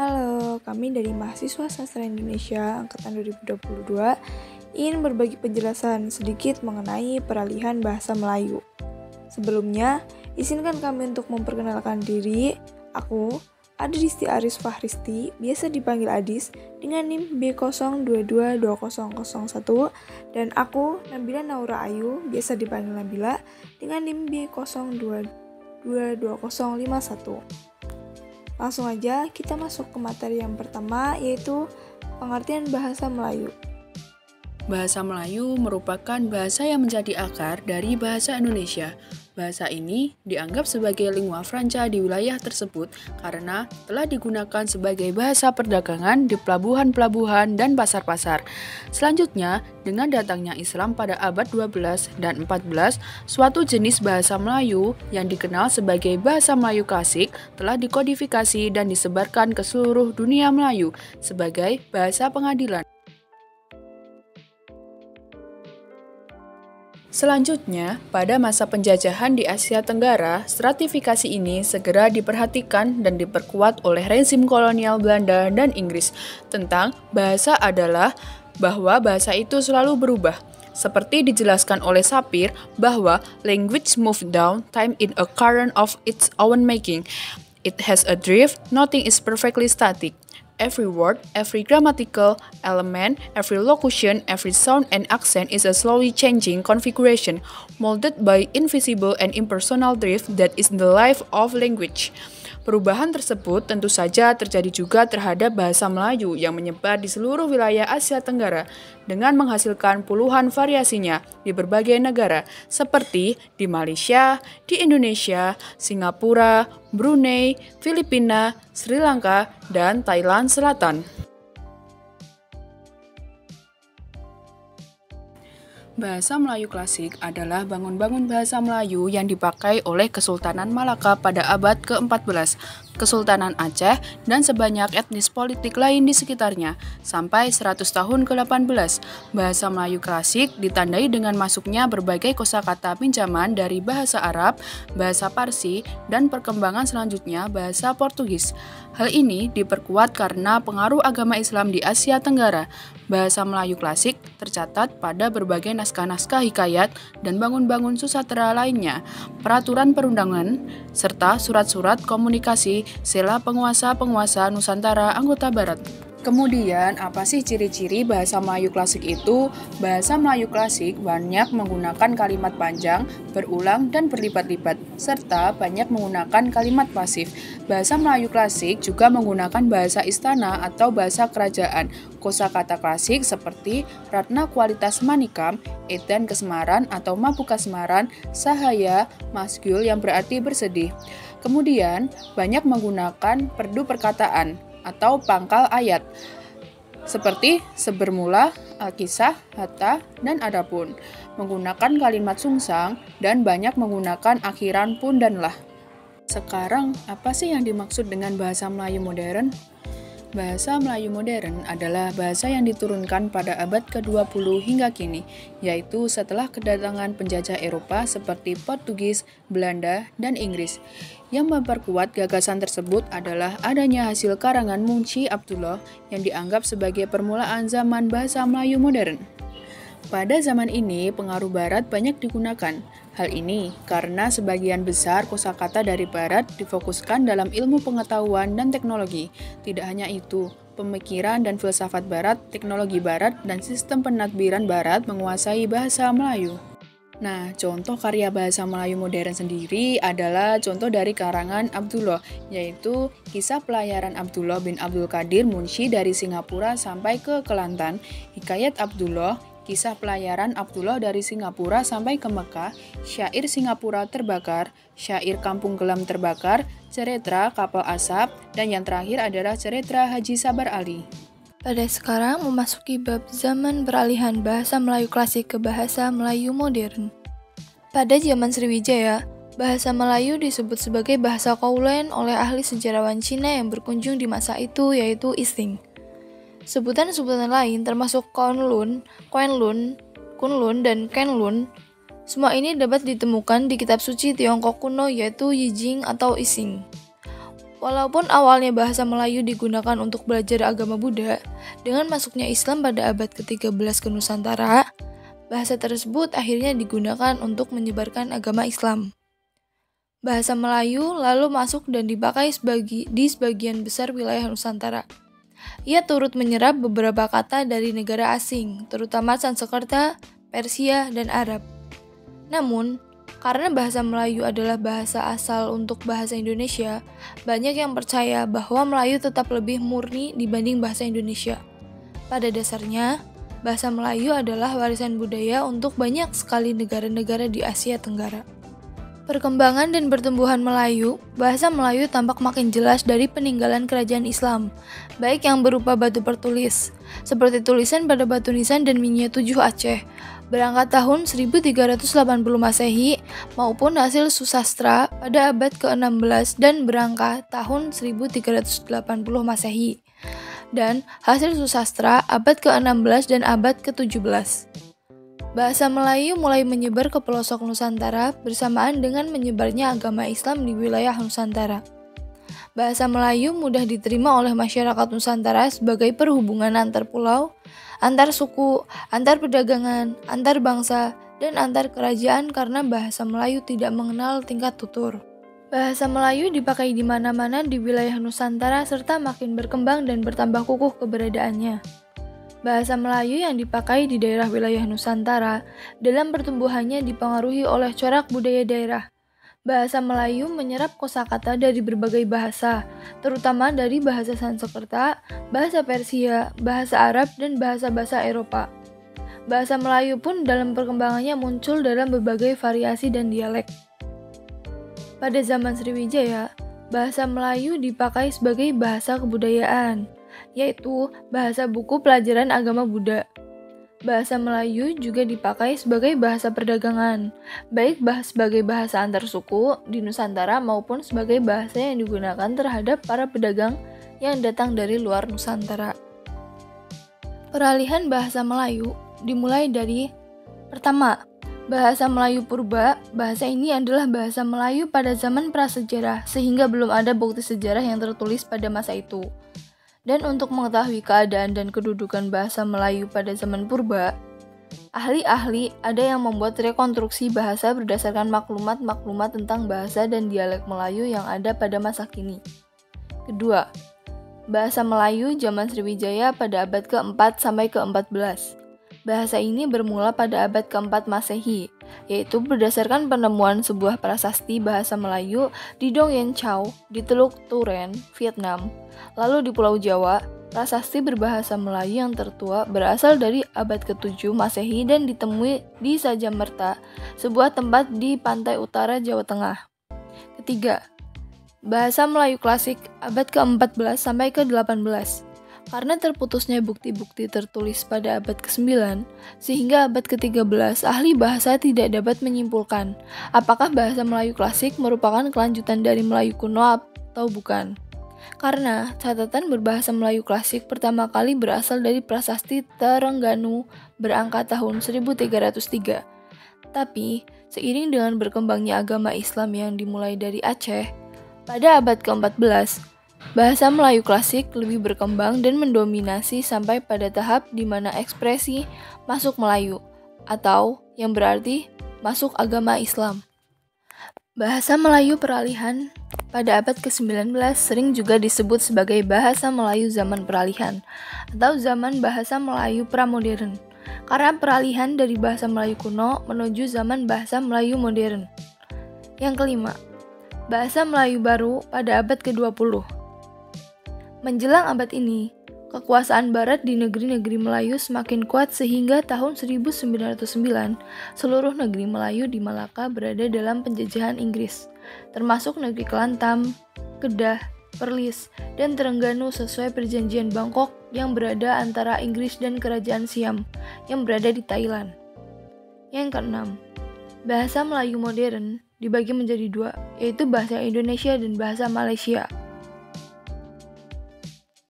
Halo, kami dari mahasiswa sastra Indonesia angkatan 2022 ingin berbagi penjelasan sedikit mengenai peralihan bahasa Melayu. Sebelumnya, izinkan kami untuk memperkenalkan diri. Aku, Adisti Aris Fahristi, biasa dipanggil Adis, dengan NIM B02220001, dan aku, Nabila Naura Ayu, biasa dipanggil Nabila, dengan NIM B02222051. Langsung aja kita masuk ke materi yang pertama, yaitu pengertian bahasa Melayu. Bahasa Melayu merupakan bahasa yang menjadi akar dari bahasa Indonesia. Bahasa ini dianggap sebagai lingua franca di wilayah tersebut karena telah digunakan sebagai bahasa perdagangan di pelabuhan-pelabuhan dan pasar-pasar. Selanjutnya, dengan datangnya Islam pada abad 12 dan 14, suatu jenis bahasa Melayu yang dikenal sebagai bahasa Melayu klasik telah dikodifikasi dan disebarkan ke seluruh dunia Melayu sebagai bahasa pengadilan. Selanjutnya, pada masa penjajahan di Asia Tenggara, stratifikasi ini segera diperhatikan dan diperkuat oleh rezim kolonial Belanda dan Inggris. Tentang bahasa adalah bahwa bahasa itu selalu berubah. Seperti dijelaskan oleh Sapir bahwa language move down time in a current of its own making. It has a drift, nothing is perfectly static. Every word, every grammatical element, every locution, every sound and accent is a slowly changing configuration, molded by invisible and impersonal drift that is the life of language. Perubahan tersebut tentu saja terjadi juga terhadap bahasa Melayu yang menyebar di seluruh wilayah Asia Tenggara dengan menghasilkan puluhan variasinya di berbagai negara seperti di Malaysia, di Indonesia, Singapura, Brunei, Filipina, Sri Lanka, dan Thailand Selatan. Bahasa Melayu klasik adalah bangun-bangun bahasa Melayu yang dipakai oleh Kesultanan Malaka pada abad ke-14, Kesultanan Aceh, dan sebanyak etnis politik lain di sekitarnya, sampai 100 tahun ke-18. Bahasa Melayu klasik ditandai dengan masuknya berbagai kosakata pinjaman dari bahasa Arab, bahasa Parsi, dan perkembangan selanjutnya bahasa Portugis. Hal ini diperkuat karena pengaruh agama Islam di Asia Tenggara. Bahasa Melayu klasik tercatat pada berbagai naskah-naskah hikayat dan bangun-bangun susatera lainnya, peraturan perundangan, serta surat-surat komunikasi sela penguasa-penguasa Nusantara anggota Barat. Kemudian, apa sih ciri-ciri bahasa Melayu klasik itu? Bahasa Melayu klasik banyak menggunakan kalimat panjang, berulang, dan berlipat-lipat, serta banyak menggunakan kalimat pasif. Bahasa Melayu klasik juga menggunakan bahasa istana atau bahasa kerajaan. Kosakata klasik seperti Ratna Kualitas Manikam, Edan Kesemaran atau Mabuka Semaran, Sahaya, Masgul yang berarti bersedih. Kemudian, banyak menggunakan perdu perkataan atau pangkal ayat seperti sebermula, alkisah, hatta, dan adapun, menggunakan kalimat sungsang dan banyak menggunakan akhiran pun dan lah. Sekarang, apa sih yang dimaksud dengan bahasa Melayu modern? Bahasa Melayu modern adalah bahasa yang diturunkan pada abad ke-20 hingga kini, yaitu setelah kedatangan penjajah Eropa seperti Portugis, Belanda, dan Inggris. Yang memperkuat gagasan tersebut adalah adanya hasil karangan Munshi Abdullah yang dianggap sebagai permulaan zaman bahasa Melayu modern. Pada zaman ini, pengaruh Barat banyak digunakan. Hal ini karena sebagian besar kosakata dari Barat difokuskan dalam ilmu pengetahuan dan teknologi. Tidak hanya itu, pemikiran dan filsafat Barat, teknologi Barat, dan sistem penadbiran Barat menguasai bahasa Melayu. Nah, contoh karya bahasa Melayu modern sendiri adalah contoh dari karangan Abdullah, yaitu Kisah Pelayaran Abdullah bin Abdul Qadir Munshi dari Singapura sampai ke Kelantan, Hikayat Abdullah, Kisah Pelayaran Abdullah dari Singapura sampai ke Mekah, Syair Singapura Terbakar, Syair Kampung Gelam Terbakar, Ceretra Kapal Asap, dan yang terakhir adalah Ceretra Haji Sabar Ali. Pada sekarang memasuki bab zaman peralihan bahasa Melayu klasik ke bahasa Melayu modern. Pada zaman Sriwijaya, bahasa Melayu disebut sebagai bahasa Kaulen oleh ahli sejarawan Cina yang berkunjung di masa itu, yaitu Ising. Sebutan-sebutan lain termasuk Kunlun, dan Kenlun. Semua ini dapat ditemukan di kitab suci Tiongkok kuno yaitu Yijing atau Ising. Walaupun awalnya bahasa Melayu digunakan untuk belajar agama Buddha, dengan masuknya Islam pada abad ke-13 ke Nusantara, bahasa tersebut akhirnya digunakan untuk menyebarkan agama Islam. Bahasa Melayu lalu masuk dan dipakai di sebagian besar wilayah Nusantara. Ia turut menyerap beberapa kata dari negara asing, terutama Sanskerta, Persia, dan Arab. Namun, karena bahasa Melayu adalah bahasa asal untuk bahasa Indonesia, banyak yang percaya bahwa Melayu tetap lebih murni dibanding bahasa Indonesia. Pada dasarnya, bahasa Melayu adalah warisan budaya untuk banyak sekali negara-negara di Asia Tenggara. Perkembangan dan pertumbuhan Melayu, bahasa Melayu tampak makin jelas dari peninggalan kerajaan Islam, baik yang berupa batu pertulis, seperti tulisan pada batu nisan dan minyak 7 Aceh, berangkat tahun 1380 Masehi, maupun hasil susastra pada abad ke-16 dan berangkat tahun 1380 Masehi, dan hasil susastra abad ke-16 dan abad ke-17. Bahasa Melayu mulai menyebar ke pelosok Nusantara bersamaan dengan menyebarnya agama Islam di wilayah Nusantara. Bahasa Melayu mudah diterima oleh masyarakat Nusantara sebagai perhubungan antar pulau, antar suku, antar perdagangan, antar bangsa, dan antar kerajaan karena bahasa Melayu tidak mengenal tingkat tutur. Bahasa Melayu dipakai di mana-mana di wilayah Nusantara serta makin berkembang dan bertambah kukuh keberadaannya. Bahasa Melayu yang dipakai di daerah wilayah Nusantara dalam pertumbuhannya dipengaruhi oleh corak budaya daerah. Bahasa Melayu menyerap kosakata dari berbagai bahasa, terutama dari bahasa Sanskerta, bahasa Persia, bahasa Arab, dan bahasa-bahasa Eropa. Bahasa Melayu pun dalam perkembangannya muncul dalam berbagai variasi dan dialek. Pada zaman Sriwijaya, bahasa Melayu dipakai sebagai bahasa kebudayaan, yaitu bahasa buku pelajaran agama Buddha. Bahasa Melayu juga dipakai sebagai bahasa perdagangan, baik sebagai bahasa antar suku di Nusantara maupun sebagai bahasa yang digunakan terhadap para pedagang yang datang dari luar Nusantara. Peralihan bahasa Melayu dimulai dari pertama, bahasa Melayu purba. Bahasa ini adalah bahasa Melayu pada zaman prasejarah sehingga belum ada bukti sejarah yang tertulis pada masa itu. Dan untuk mengetahui keadaan dan kedudukan bahasa Melayu pada zaman purba, ahli-ahli ada yang membuat rekonstruksi bahasa berdasarkan maklumat-maklumat tentang bahasa dan dialek Melayu yang ada pada masa kini. Kedua, bahasa Melayu zaman Sriwijaya pada abad ke-4 sampai ke-14. Bahasa ini bermula pada abad ke-4 Masehi, yaitu berdasarkan penemuan sebuah prasasti bahasa Melayu di Dong Yen Chau di Teluk Turen, Vietnam. Lalu di Pulau Jawa, prasasti berbahasa Melayu yang tertua berasal dari abad ke-7 Masehi dan ditemui di Sajamerta, sebuah tempat di pantai utara Jawa Tengah. Ketiga, bahasa Melayu klasik abad ke-14 sampai ke-18. Karena terputusnya bukti-bukti tertulis pada abad ke-9, sehingga abad ke-13 ahli bahasa tidak dapat menyimpulkan apakah bahasa Melayu klasik merupakan kelanjutan dari Melayu kuno atau bukan. Karena catatan berbahasa Melayu klasik pertama kali berasal dari prasasti Terengganu berangka tahun 1303. Tapi, seiring dengan berkembangnya agama Islam yang dimulai dari Aceh, pada abad ke-14, bahasa Melayu klasik lebih berkembang dan mendominasi sampai pada tahap di mana ekspresi masuk Melayu, atau yang berarti masuk agama Islam. Bahasa Melayu peralihan pada abad ke-19 sering juga disebut sebagai bahasa Melayu zaman peralihan atau zaman bahasa Melayu pramodern, karena peralihan dari bahasa Melayu kuno menuju zaman bahasa Melayu modern. Yang kelima, bahasa Melayu baru pada abad ke-20. Menjelang abad ini, kekuasaan Barat di negeri-negeri Melayu semakin kuat sehingga tahun 1909, seluruh negeri Melayu di Malaka berada dalam penjajahan Inggris, termasuk negeri Kelantan, Kedah, Perlis, dan Terengganu sesuai perjanjian Bangkok yang berada antara Inggris dan Kerajaan Siam yang berada di Thailand. Yang keenam, bahasa Melayu modern dibagi menjadi dua, yaitu bahasa Indonesia dan bahasa Malaysia.